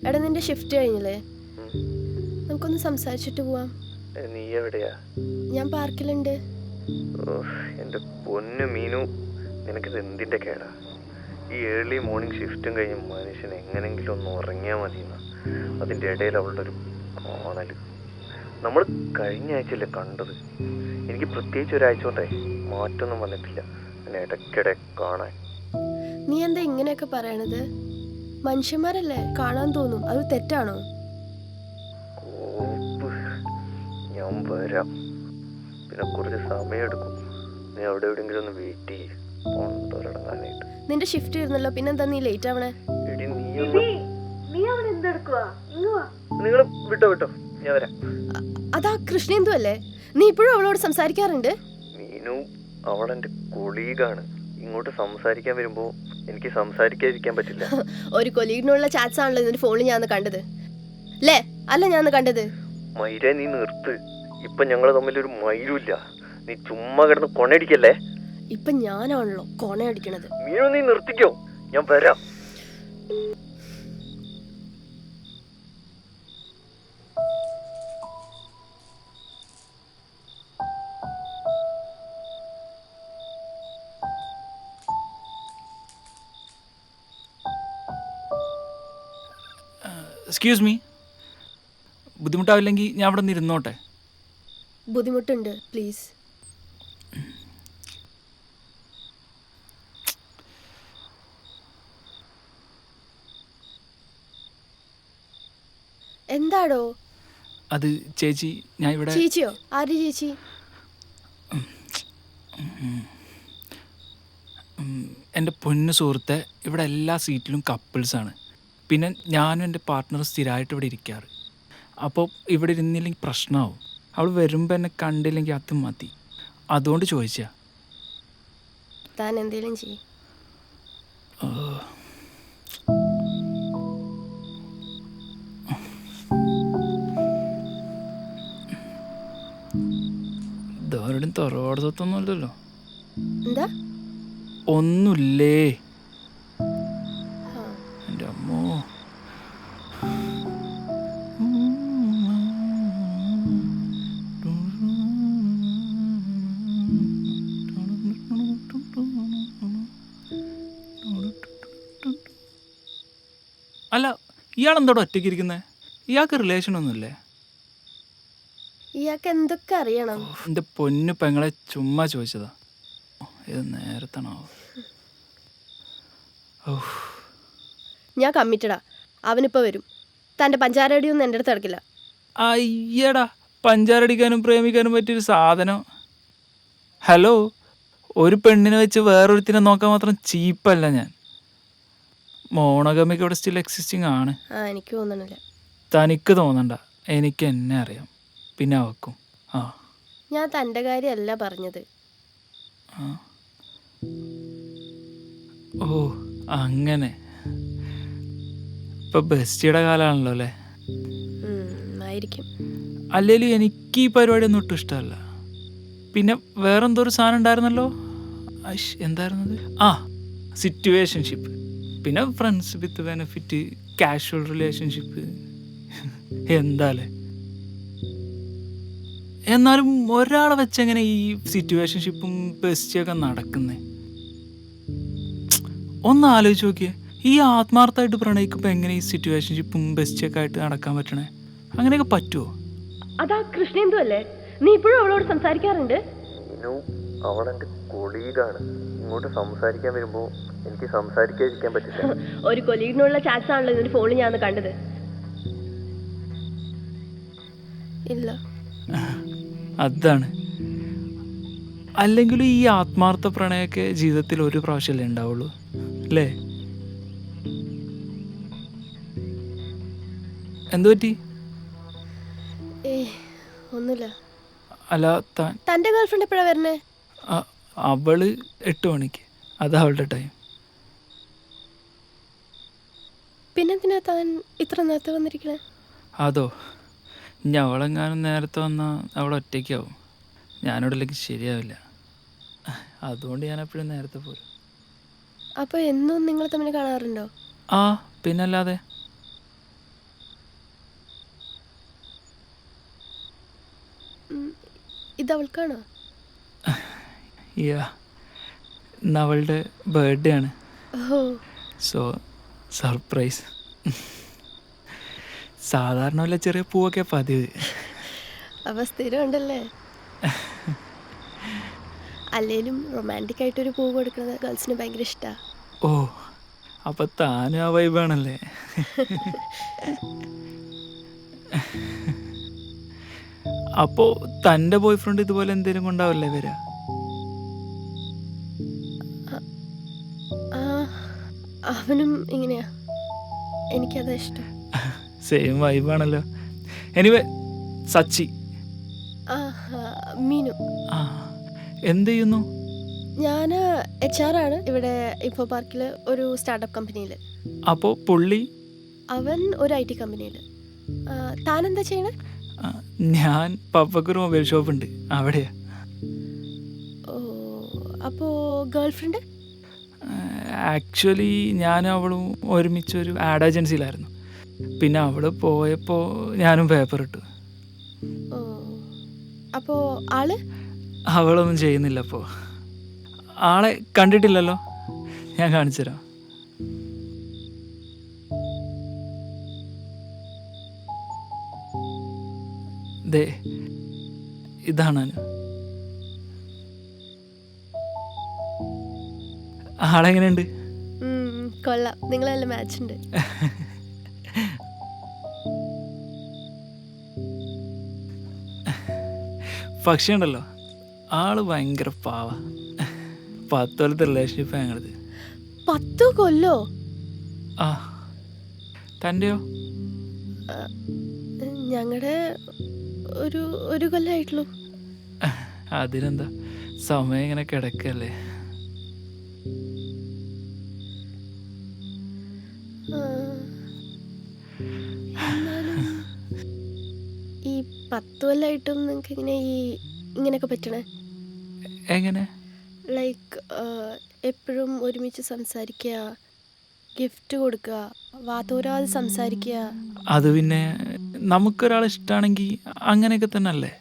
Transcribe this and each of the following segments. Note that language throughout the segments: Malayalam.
എടാ നിന്റെ ഷിഫ്റ്റ് കഴിഞ്ഞില്ലേ? നമുക്കൊന്ന് സംസാരിച്ചിട്ട് പോവാം. നീ എവിടെയാ? ഞാൻ പാർക്കിലുണ്ട്. എൻ്റെ പൊന്നു മീനു, നിനക്കിത് എന്തിൻ്റെ കേടാ? ഈ ഏർലി മോർണിംഗ് ഷിഫ്റ്റും കഴിഞ്ഞ് മനുഷ്യൻ എങ്ങനെങ്കിലും ഒന്ന് ഉറങ്ങിയാൽ മതിയെന്ന. അതിൻ്റെ ഇടയിൽ അവളുടെ ഒരു കാണൽ. നമ്മൾ കഴിഞ്ഞ ആഴ്ചയല്ലേ കണ്ടത്. എനിക്ക് പ്രത്യേകിച്ച് ഒരാഴ്ച കൊണ്ടേ മാറ്റമൊന്നും വന്നിട്ടില്ല എന്നെ ഇടയ്ക്കിടെ കാണാൻ. നീ എന്താ ഇങ്ങനെയൊക്കെ പറയണത്? മനുഷ്യന്മാരല്ലേ, കാണാൻ തോന്നും. അത് തെറ്റാണോ? ഞാൻ വരാം, പിന്നെ കുറച്ച് സമയം എടുക്കും. നീ അവിടെ എവിടെയെങ്കിലും ഒന്ന് വെയിറ്റ് ചെയ്യ്, കൊണ്ടൊരടങ്ങാനായിട്ട്. നിന്റെ ഷിഫ്റ്റ് ഇരുന്നല്ലോ, പിന്നെന്താ നീ ലേറ്റ് ആവണേ? നിങ്ങൾ വിട്ടോ വിട്ടോ, ഞാൻ വരാം. അതാ കൃഷ്ണേന്ദു അല്ലേ? നീ ഇപ്പോഴും അവളോട് സംസാരിക്കാറുണ്ട്? മീനു, അവളെന്റെ കൊളീഗാണ്. ഇങ്ങോട്ട് സംസാരിക്കാൻ വരുമ്പോ എനിക്ക് സംസാരിക്കാതിരിക്കാൻ പറ്റില്ല. ഒരു കൊലീഗിനുള്ള ചാറ്റ്സ് ആണല്ലോ നിന്റെ ഫോണിൽ ഞാൻ കണ്ടത് അല്ലേ? അല്ല ഞാൻ കണ്ടത്. മൈര, നീ നിർത്ത്. ഇപ്പൊ ഞങ്ങള് തമ്മിലൊരു മൈലുമില്ല. നീ ചുമ്മാ കിടന്ന് കൊണയടിക്കല്ലേ. ഇപ്പൊ ഞാനാണല്ലോ കൊണയടിക്കണത്. മീനു, നീ നിർത്തിക്കോ, ഞാൻ വരാം. എക്സ്ക്യൂസ് മീ, ബുദ്ധിമുട്ടാവില്ലെങ്കിൽ ഞാൻ അവിടെ നിന്ന് ഇരുന്നോട്ടെ? ബുദ്ധിമുട്ടുണ്ട്, പ്ലീസ്. എന്താടോ? അത് ചേച്ചി, ഞാൻ ഇവിടെ... ചേച്ചിയോ? ആര് ചേച്ചി? എൻ്റെ പൊന്നു സുഹൃത്തെ, ഇവിടെ എല്ലാ സീറ്റിലും കപ്പിൾസാണ്. പിന്നെ ഞാനും എൻ്റെ പാർട്ട്ണറും സ്ഥിരമായിട്ട് ഇവിടെ ഇരിക്കാറ്. അപ്പോൾ ഇവിടെ ഇരുന്നില്ലെങ്കിൽ പ്രശ്നമാവും. അവൾ വരുമ്പോൾ എന്നെ കണ്ടില്ലെങ്കിൽ അത് മതി. അതുകൊണ്ട് ചോദിച്ചാ. താൻ എന്തേലും ചെയ്യും. ഇതാരുടെയും തറവാട് സ്വത്തൊന്നും അല്ലല്ലോ. എന്താ? ഒന്നുമില്ലേ എൻ്റെ അമ്മോ. അല്ല, ഇയാളെന്തോടെ ഒറ്റയ്ക്ക് ഇരിക്കുന്നത്? ഇയാൾക്ക് റിലേഷൻ ഒന്നുമില്ലേ? ഇയാൾക്ക് എന്തൊക്കെ അറിയണം? എൻ്റെ പൊന്നു പെങ്ങളെ ചുമ്മാ ചോദിച്ചതാ. ഇത് നേരത്താണോ? ഞാൻ കമ്മിറ്റഡാ. അവനിപ്പോൾ വരും. തൻ്റെ പഞ്ചാരടിയൊന്നും എൻ്റെ അടുത്ത് കിടക്കില്ല. അയ്യടാ, പഞ്ചാരടിക്കാനും പ്രേമിക്കാനും പറ്റിയൊരു സാധനം. ഹലോ, ഒരു പെണ്ണിനെ വെച്ച് വേറൊരുത്തിനെ നോക്കാൻ മാത്രം ചീപ്പല്ല ഞാൻ. മോണോഗമിക്ക് ഇവിടെ സ്റ്റിൽ എക്സിസ്റ്റിംഗ് ആണ്. എനിക്ക് തോന്നണില്ല. തനിക്ക് തോന്നണ്ട, എനിക്ക് എന്നെ അറിയാം. പിന്നെ അവക്കും. ഞാൻ തൻ്റെ കാര്യമല്ല പറഞ്ഞത്. ഓ, അങ്ങനെ. ഇപ്പൊ ബെസ്റ്റിയുടെ കാലമാണല്ലോ അല്ലേ? ആയിരിക്കും. അല്ലേലും എനിക്ക് ഈ പരിപാടി ഒന്നും ഒട്ടും ഇഷ്ടമല്ല. പിന്നെ വേറെന്തോ ഒരു സാധനം ഉണ്ടായിരുന്നല്ലോ. എന്തായിരുന്നത്? സിറ്റുവേഷൻഷിപ്പ്. പിന്നെ friends with benefit, casual relationship. എന്താല്ലേ? എന്നാലും ഒരാളെ വെച്ചെങ്ങനെ ഈ സിറ്റുവേഷൻഷിപ്പും ബെസ്റ്റിയൊക്കെ നടക്കുന്നേ? ഒന്ന് ആലോചിച്ച് നോക്കിയേ. ഈ ആത്മാർത്ഥമായിട്ട് പ്രണയിക്കുമ്പോൾ എങ്ങനെ ഈ സിറ്റുവേഷൻഷിപ്പും ബെസ്റ്റിയൊക്കെ ആയിട്ട് നടക്കാൻ പറ്റണേ? അങ്ങനെയൊക്കെ പറ്റുമോ? അതാ കൃഷ്ണേന്ദു അല്ലേ? നീ ഇപ്പോഴും അവളോട് സംസാരിക്കാറുണ്ട്? അവളെന്റെ കൊളീഗാണ്. ഇങ്ങോട്ട് സംസാരിക്കാൻ വരുമ്പോ എനിക്ക് സംസാരിക്കാതിരിക്കാൻ പറ്റില്ല. ഒരു കൊലീഗിനുള്ള ചാറ്റ്സ് ആണല്ലോ ഇതിന്റെ ഫോണിൽ ഞാൻ കണ്ടത്. ഇല്ല, അതാണ്. അല്ലെങ്കിലും ഈ ആത്മാർത്ഥ പ്രണയമൊക്കെ ജീവിതത്തിൽ ഒരു പ്രാവശ്യമല്ലേ ഉണ്ടാവുള്ളൂ അല്ലേ? എന്തു പറ്റി? ഒന്നുമില്ല. അല്ല, തൻ്റെ ഗേൾഫ്രണ്ട് എപ്പോഴാണ് വരണേ? അവള് 8 മണിക്ക്. അത് അവളുടെ ടൈം. പിന്നെന്തിനാ താൻ ഇത്ര നേരത്തെ വന്നിരിക്കണേ? അതോ, അവളെങ്ങാനും നേരത്തെ വന്നാൽ അവൾ ഒറ്റയ്ക്കാവും. ഞാനിവിടെല്ലെങ്കിൽ ശരിയാവില്ല. അതുകൊണ്ട് ഞാൻ എപ്പോഴും നേരത്തെ പോരും. അപ്പോൾ എന്നും നിങ്ങൾ തമ്മിൽ കാണാറുണ്ടോ? പിന്നല്ലാതെ. അവൾക്കാണോ? യാ, ഇന്ന് അവളുടെ ബർത്ത്ഡേ ആണ്. ഓ സോ സർപ്രൈസ്. സാധാരണ വല്ല ചെറിയ പൂവൊക്കെ പതിവ്. അപ്പം സ്ഥിരം ഉണ്ടല്ലേ. അല്ലേലും റൊമാൻറ്റിക് ആയിട്ടൊരു പൂ കൊടുക്കുന്നത് ഗേൾസിന് ഭയങ്കര ഇഷ്ടമാണ്. ഓ, അപ്പം താനും ആ വൈബാണല്ലേ. അപ്പോൾ തൻ്റെ ബോയ് ഫ്രണ്ട് ഇതുപോലെ എന്തെങ്കിലും കൊണ്ടാവല്ലേ വരാ? ആ അവനും ഇങ്ങനെയാ. എനിക്കതാ ഇഷ്ടം. സെയിം വൈബാണല്ലോ. എനിവേ, സച്ചി. ആ മീനു. ആ, എന്ത് ചെയ്യുന്നു? ഞാൻ HR ആണ് ഇവിടെ ഇൻഫോ പാർക്കിൽ ഒരു സ്റ്റാർട്ടപ്പ് കമ്പനിയിൽ. അപ്പോൾ പുള്ളി? അവൻ ഒരു IT കമ്പനിയിൽ. താനെന്താ ചെയ്യണേ? ആ, ഞാൻ പപ്പക്കൊരു മൊബൈൽ ഷോപ്പ് ഉണ്ട്, അവിടെയാ. ഓ, അപ്പോൾ ഗേൾ ഫ്രണ്ട്? ആക്ച്വലി ഞാനും അവളും ഒരുമിച്ചൊരു ആഡ് ഏജൻസിയിലായിരുന്നു. പിന്നെ അവൾ പോയപ്പോൾ ഞാനും പേപ്പർ ഇട്ടു. ഓ, അപ്പോൾ ആള്? അവളൊന്നും ചെയ്യുന്നില്ല. അപ്പോൾ ആളെ കണ്ടിട്ടില്ലല്ലോ, ഞാൻ കാണിച്ചു തരാം. ദേ, ഇതാണ് അനു. ആളെങ്ങനെയുണ്ട്? കൊള്ളാം, നിങ്ങൾ നല്ല മാച്ച് ഉണ്ട്. പക്ഷേ ഉണ്ടല്ലോ, ആള് ഭയങ്കര പാവ. 10 കൊല്ലത്തെ റിലേഷൻഷിപ്പ് ഞങ്ങളത്. 10 കൊല്ലോ? ആ, തൻ്റെയോ? ഞങ്ങളുടെ ഒരു കൊല്ലമായിട്ടുള്ളൂ. അതിനെന്താ, സമയം ഇങ്ങനെ കിടക്കല്ലേ. എന്നാലും ഈ 10 കൊല്ലമായിട്ടും നിങ്ങൾക്ക് ഇങ്ങനെ ഇങ്ങനെയൊക്കെ പറ്റണേ? എങ്ങനെ? ലൈക്ക് എപ്പോഴും ഒരുമിച്ച് സംസാരിക്കുക, ഗിഫ്റ്റ് കൊടുക്കുക, വാതോരാതെ സംസാരിക്കുക. അത് പിന്നെ നമുക്കൊരാൾ ഇഷ്ടമാണെങ്കിൽ അങ്ങനെയൊക്കെ തന്നെ അല്ലേ.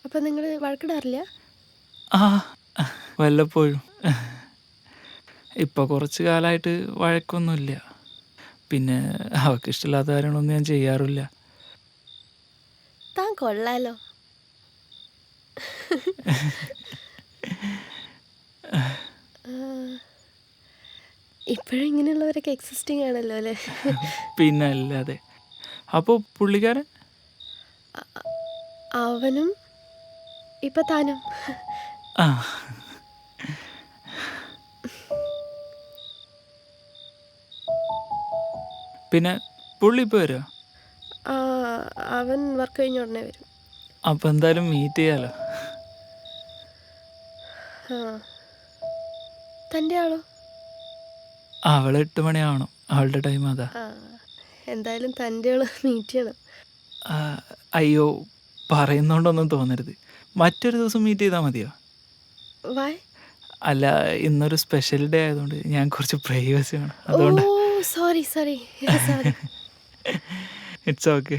അപ്പം നിങ്ങൾ വഴക്കിടാറില്ല? ആ, വല്ലപ്പോഴും. ഇപ്പോൾ കുറച്ച് കാലമായിട്ട് വഴക്കൊന്നുമില്ല. പിന്നെ അവൾക്ക് ഇഷ്ടമില്ലാത്ത കാര്യങ്ങളൊന്നും ഞാൻ ചെയ്യാറില്ല. താൻ കൊള്ളാലോ. ഇപ്പോഴും ഇങ്ങനെയുള്ളവരൊക്കെ എക്സിസ്റ്റിംഗ് ആണല്ലോ അല്ലേ? പിന്നെ അല്ലാതെ. അപ്പോൾ പുള്ളിക്കാരൻ? അവനും ഇപ്പം താനും. ആ, പിന്നെ പുള്ളി ഇപ്പോൾ വരുമോ? അവൻ വർക്ക് കഴിഞ്ഞ ഉടനെ വരും. അപ്പോൾ എന്തായാലും മീറ്റ് ചെയ്യാലോ. ആ, തൻ്റെ ആളോ? അവൾ 8 മണിയാവണം, അവളുടെ ടൈം അതാ. എന്തായാലും തൻ്റെ ആള് മീറ്റ് ചെയ്യണം. അയ്യോ, പറയുന്നോണ്ടൊന്നും തോന്നരുത്. മറ്റൊരു ദിവസം മീറ്റ് ചെയ്താൽ മതിയോ? വൈ? അല്ല, ഇന്നൊരു സ്പെഷ്യൽ ഡേ ആയതുകൊണ്ട് ഞാൻ കുറച്ച് പ്രൈവസി വേണം, ഓ അതുകൊണ്ട്. Sorry sorry sorry. It's okay.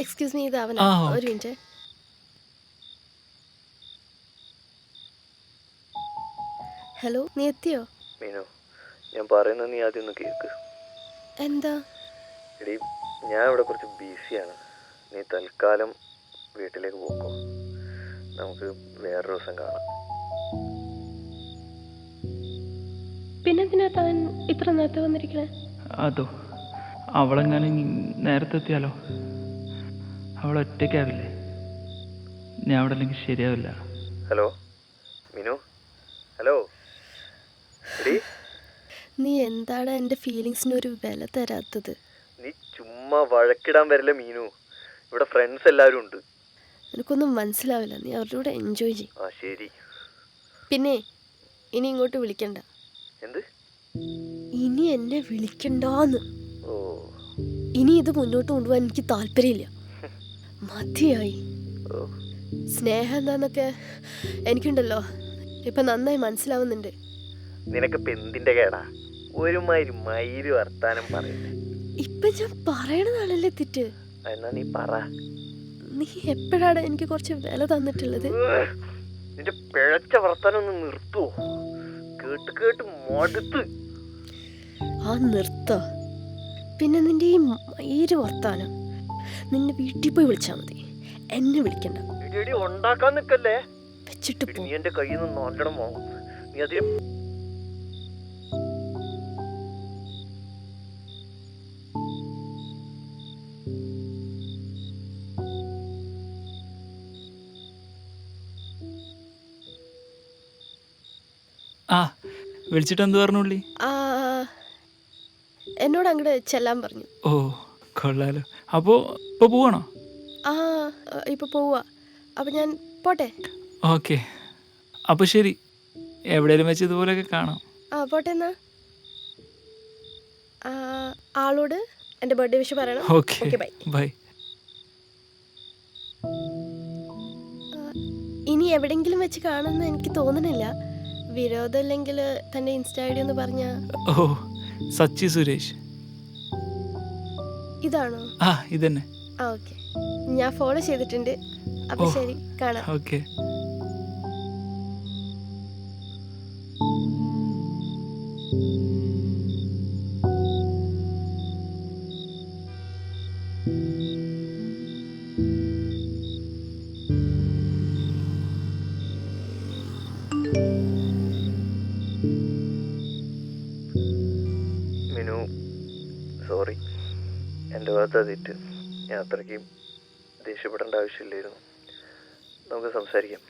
Excuse me, ഇത് അവനാ. ഒരു മിനിറ്റ്. ഹലോ, നീ എത്തിയോ? മീനു, ഞാൻ പറയുന്നത് നീ ആദ്യം ഒന്ന് കേൾക്ക്. എന്താ? എടീ, ഞാൻ ഇവിടെ കുറച്ച് ബിസിയാണ്. നീ തൽക്കാലം വീട്ടിലേക്ക് പോക്കോ. നമുക്ക് വേറൊരു ദിവസം കാണാം. പിന്നെന്തിനാ താൻ ഇത്ര നേരത്തെ വന്നിരിക്കണേ? അതോ, അവളെങ്ങാനും നേരത്തെ എത്തിയാലോ? അവൾ ഒറ്റയ്ക്കാവില്ലേ? ഞാൻ അവിടെ അല്ലെങ്കിൽ ശരിയാവില്ല. Hello Meenu, hello. എടീ, നീ എന്താണ് എൻ്റെ ഫീലിങ്സിനൊരു വില തരാത്തത്? നീ ചുമ്മാ വഴക്കിടാൻ വരില്ല മീനു. ഇവിടെ ഫ്രണ്ട്സ് എല്ലാവരും ഉണ്ട്. എനിക്കൊന്നും മനസ്സിലാവില്ല. നീ അവരുടെ കൂടെ എൻജോയ് ചെയ്യും. ആ ശരി. പിന്നെ ഇനി ഇങ്ങോട്ട് വിളിക്കണ്ട. എന്ത്? ഇനി എന്നെ വിളിക്കണ്ടാന്ന്. ഓ, ഇനി ഇത് മുന്നോട്ട് കൊണ്ടുപോകാൻ എനിക്ക് താല്പര്യമില്ല. മതിയായി. സ്നേഹം എന്താന്നൊക്കെ എനിക്കുണ്ടല്ലോ, ഇപ്പം നന്നായി മനസ്സിലാവുന്നുണ്ട്. നിനക്കിപ്പോൾ എന്തിൻ്റെ കേടാ? ഒരുമാതിരി മയില് വർത്താനം പറയുന്നത്. ഇപ്പൊ ഞാൻ പറയണതാണല്ലേ തെറ്റ്. എന്നാ നീ പറ. നീ എപ്പോഴാണ് എനിക്ക് കുറച്ച് വില തന്നിട്ടുള്ളത്? നിന്റെ പിഴച്ച വർത്താനം ഒന്ന് നിർത്തുവോ? കേട്ട് കേട്ട് മടുത്ത്. ആ നിർത്തോ. പിന്നെ നിന്റെ ഈ മയിര് വർത്താനം നിന്നെ വീട്ടിൽ പോയി വിളിച്ചാൽ മതി, എന്നെ വിളിക്കണ്ട. ഇടി ഉണ്ടാക്കാൻ നിക്കല്ലേ. വെച്ചിട്ട് പോ. നീ എന്റെ കയ്യിൽ നിന്ന് നല്ലോണം വാങ്ങും. നീ അതിന് ആ വിളിച്ചിട്ട് എന്ത് പറഞ്ഞുള്ളി? ആ, എന്നോട് അങ്ങോട്ട് ചെല്ലാൻ പറഞ്ഞു. ഓ കൊള്ളാലോ. അപ്പോൾ ഇപ്പോൾ പോവാണോ? ആ, ഇപ്പൊ പോവാ. അപ്പൊ ഞാൻ പോട്ടെ. ഓക്കെ, അപ്പോൾ ശരി. എവിടെയെങ്കിലും വെച്ച് ഇതുപോലെയൊക്കെ കാണാം. ആ, പോട്ടെ എന്നാ. ആ, ആളോട് എൻ്റെ ബർത്ത്ഡേ വിഷ് പറയണം. Okay okay, bye. ബൈ. ഇനി എവിടെയെങ്കിലും വെച്ച് കാണുമെന്ന് എനിക്ക് തോന്നണില്ല. വിരോധമില്ലെങ്കിൽ തൻ്റെ ഇൻസ്റ്റ ഐ ഡി ഒന്ന് പറഞ്ഞാ. ഓ, സച്ചി സുരേഷ്. ഇതാണോ? ആ ഇതന്നെ. ആ, ഓക്കെ. ഞാൻ ഫോളോ ചെയ്തിട്ടുണ്ട്. അപ്പം ഓ. ശരി, കാണാം. ഓക്കെ. മിനു, സോറി. എൻ്റെ ഭാഗത്താ തെറ്റ്. ഞാൻ അത്രയ്ക്ക് ദേഷ്യപ്പെടേണ്ട ആവശ്യമില്ലായിരുന്നു. നമുക്ക് സംസാരിക്കാം.